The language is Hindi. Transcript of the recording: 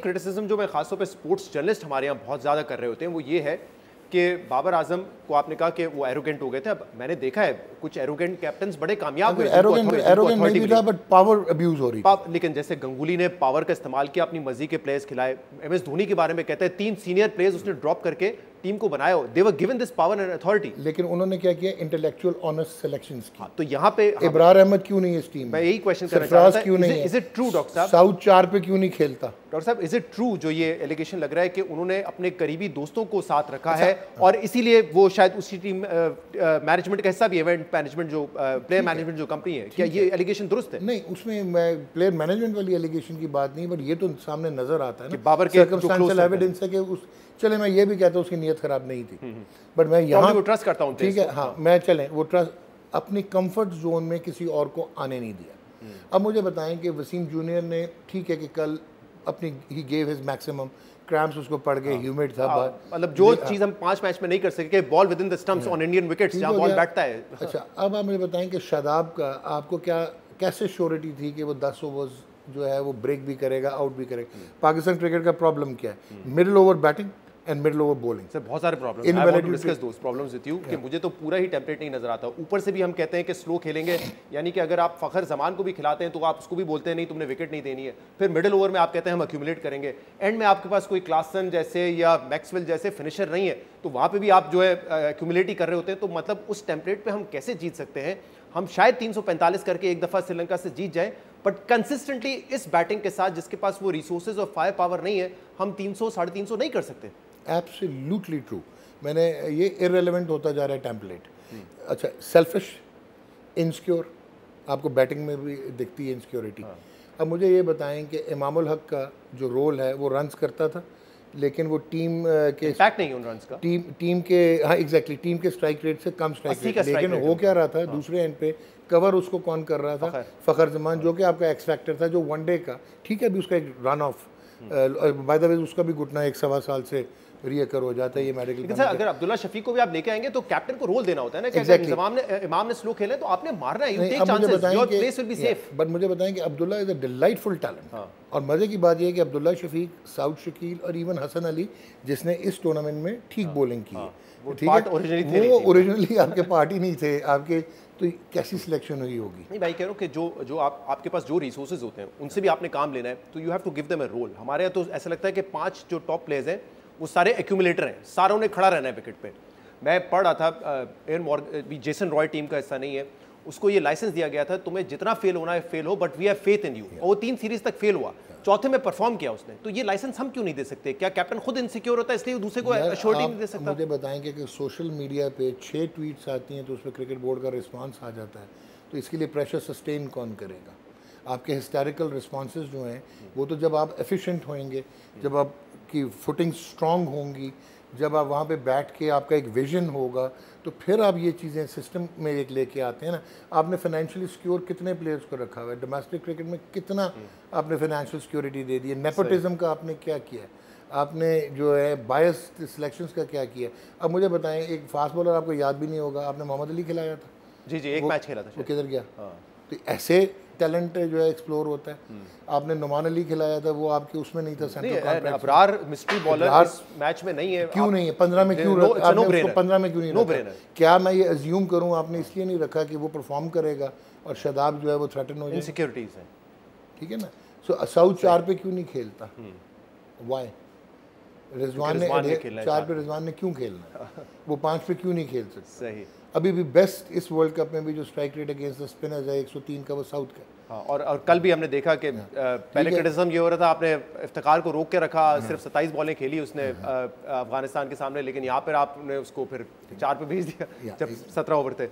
क्रिटिसिज्म जो मैं खासतौर पे स्पोर्ट्स जर्नलिस्ट हमारे यहाँ बहुत ज़्यादा कर रहे होते हैं वो ये है कि बाबर आजम को आपने कहा कि वो एरोगेंट हो गए थे। अब मैंने देखा है कुछ एरोगेंट कैप्टन्स बड़े कामयाब हुए, एरोगेंट नहीं भी था बट पावर अब्यूज हो रही थी। लेकिन जैसे गंगुली ने पावर का इस्तेमाल किया, अपनी मर्जी के प्लेयर्स खिलाए। MS धोनी के बारे में कहते हैं 3 सीनियर प्लेयर्स उसने ड्रॉप करके टीम को बनाया, they were given this power and authority. लेकिन उन्होंने क्या किया, इंटेलेक्चुअल ऑनेस्ट सिलेक्शंस की। तो यहाँ पे इब्रार अहमद क्यों नहीं इस टीम में? मैं यही क्वेश्चन करना चाहता था, क्यों नहीं है? इज इट ट्रू डॉक्टर साहब? साउथ 4 पे क्यों नहीं खेलता? डॉक्टर साहब, इज इट ट्रू जो ये एलिगेशन लग रहा है कि उन्होंने अपने करीबी दोस्तों को साथ रखा है और इसीलिए वो शायद उसी टीम मैनेजमेंट का हिस्सा भी, इवेंट मैनेजमेंट जो प्लेयर मैनेजमेंट जो कंपनी है, क्या ये एलिगेशन दुरुस्त है? नहीं, उसमें मैं प्लेयर मैनेजमेंट वाली एलिगेशन की बात नहीं, बट ये तो सामने नजर आता है ना, बाबर के सर्कमस्टेंशियल एविडेंस है कि उस, चले मैं ये भी कहता हूँ उसकी नीयत खराब नहीं थी, बट मैं यहाँ वो ट्रस्ट करता हूँ, ठीक है, हाँ मैं चलें वो ट्रस्ट अपनी कंफर्ट जोन में किसी और को आने नहीं दिया। अब मुझे बताएं कि वसीम जूनियर ने, ठीक है कि कल अपनी he gave his maximum, cramps उसको पड़ गए, ह्यूमिड था, मतलब जो चीज हम 5 मैच में नहीं कर सके, ball with in the stumps on Indian wickets जहां बॉल बैठता है। अच्छा, अब आप मुझे बताएं कि शादाब का आपको क्या कैसे श्योरिटी थी कि वो 10 ओवर्स जो है वो ब्रेक भी करेगा, आउट भी करेगा? पाकिस्तान क्रिकेट का प्रॉब्लम क्या है? Middle over batting and middle over bowling. Sir बहुत सारे प्रॉब्लम्स हैं, I want to discuss those problems with you कि मुझे तो पूरा ही टेम्पलेट नहीं नजर आता। ऊपर से भी हम कहते हैं कि स्लो खेलेंगे, यानी कि अगर आप फखर जमान को भी खिलाते हैं तो आप उसको भी बोलते हैं नहीं तुमने विकेट नहीं देनी है। फिर मिडिल ओवर में आप कहते हैं हम अक्यूमुलेट करेंगे, एंड में आपके पास कोई क्लासन जैसे या मैक्सवेल जैसे फिनिशर नहीं है, तो वहाँ पे भी आप जो है अक्यूमुलेट ही कर रहे होते हैं। तो मतलब उस टेम्पलेट पे हम कैसे जीत सकते हैं? हम शायद 345 करके एक दफ़ा श्रीलंका से जीत जाए, बट कंसिस्टेंटली इस बैटिंग के साथ जिसके पास वो रिसोर्सेज और फायर पावर नहीं है, हम 300 350 नहीं कर सकते। Absolutely true. मैंने ये इररेलेवेंट होता जा रहा है टेम्पलेट। अच्छा, सेल्फिश, इनसिक्योर, आपको बैटिंग में भी दिखती है इनसिक्योरिटी। अब मुझे ये बताएं कि इमामुल हक का जो रोल है वो रन्स करता था, लेकिन वो टीम के इम्पैक्ट नहीं उन रन्स का, टीम के, हाँ एग्जैक्टली, टीम के स्ट्राइक रेट से कम स्ट्राइक रेट, लेकिन हो क्या रहा था, दूसरे एंड पे कवर उसको कौन कर रहा था? फखर जमान, जो कि आपका एक्स फैक्टर था, जो वनडे का, ठीक है अभी उसका एक run of, by the way उसका भी घुटना 1-1.25 साल से रियकर हो जाता है, ये मेडिकल। लेकिन सर अगर अब्दुल्ला शफीक को भी आप लेके आएंगे तो कैप्टन को रोल देना होता है ना, कि अगर इमाम ने स्लो खेले तो आपने मारना है, you take chances, your place will be safe. But मुझे बताएं कि Abdullah is a delightful talent, और मजे की बात यह है कि अब्दुल्ला शफीक, साउद शकील और इवन हसन अली जिसने इस टूर्नामेंट में ठीक बॉलिंग की है, ठीक है, वो ओरिजिनली आपके पार्ट ही नहीं थे आपके, तो कैसी सिलेक्शन हुई होगी? नहीं भाई, कह रहा हूँ कि जो आपके पास जो रिसोर्सेज होते हैं उनसे भी आपने काम लेना है, तो you have to give them a role. हमारे यहाँ तो ऐसा लगता है कि 5 जो टॉप प्लेयर्स हैं वो सारे एक्यूमुलेटर हैं, सारों ने खड़ा रहना है विकेट पे। मैं पढ़ रहा था Eoin Morgan, Jason Roy team का हिस्सा नहीं है, उसको ये लाइसेंस दिया गया था तुम्हें जितना फेल होना है फेल हो, but we have faith in you, और वो 3 सीरीज तक फेल हुआ, चौथे में परफॉर्म किया उसने, तो ये लाइसेंस हम क्यों नहीं दे सकते? क्या कैप्टन खुद इनसिक्योर होता है इसलिए वो दूसरे को एश्योरिटी नहीं दे सकता? मुझे बताएंगे कि सोशल मीडिया पे 6 ट्वीट्स आती हैं तो उस पर क्रिकेट बोर्ड का रिस्पांस आ जाता है, तो इसके लिए प्रेशर सस्टेन कौन करेगा? आपके हिस्टोरिकल रिस्पॉन्सेज जो हैं वो तो जब आप एफिशिएंट होंगे, जब आपकी फुटिंग स्ट्रांग होंगी, जब आप वहाँ पे बैठ के आपका एक विजन होगा, तो फिर आप ये चीज़ें सिस्टम में एक लेके आते हैं ना। आपने फाइनेंशियली सिक्योर कितने प्लेयर्स को रखा हुआ है? डोमेस्टिक क्रिकेट में कितना आपने फाइनेंशियल सिक्योरिटी दे दी है? नेपोटिज्म का आपने क्या किया है? आपने जो है बायस सिलेक्शंस का क्या किया? अब मुझे बताएं, एक फास्ट बॉलर आपको याद भी नहीं होगा, आपने मोहम्मद अली खिलाया था। जी, एक मैच खेला था, वो किधर गया? तो ऐसे टैलेंट जो है एक्सप्लोर होता है। आपने नुमान अली खिलाया था, वो आपके उसमें नहीं था, central contract. Abrar mystery bowler इस मैच में नहीं है, क्यों नहीं है? 15 में क्यों आपने उसको 15 में क्यों नहीं रखा? क्या मैं ये अज्यूम करूं आपने इसलिए नहीं रखा कि वो परफॉर्म करेगा और शादाब जो है वो थ्रेटन हो जाए? इनसिक्योरिटीज है, ठीक है ना। सो साउथ 4 पे क्यों नहीं खेलता? व्हाई? रिजवान ने 4 पे रिजवान ने क्यों खेलना? वो 5 पे क्यों नहीं खेल सकते? सही। अभी भी बेस्ट इस वर्ल्ड कप में भी जो strike rate against the spinners है 103 का, वो साउथ का। हाँ, और कल भी हमने देखा कि पहले क्रिटिसिज्म ये हो रहा था, आपने इफ्तिखार को रोक के रखा, सिर्फ 27 बॉलें खेली उसने अफगानिस्तान के सामने, लेकिन यहाँ पर आपने उसको फिर 4 पे भेज दिया जब 17 ओवर थे।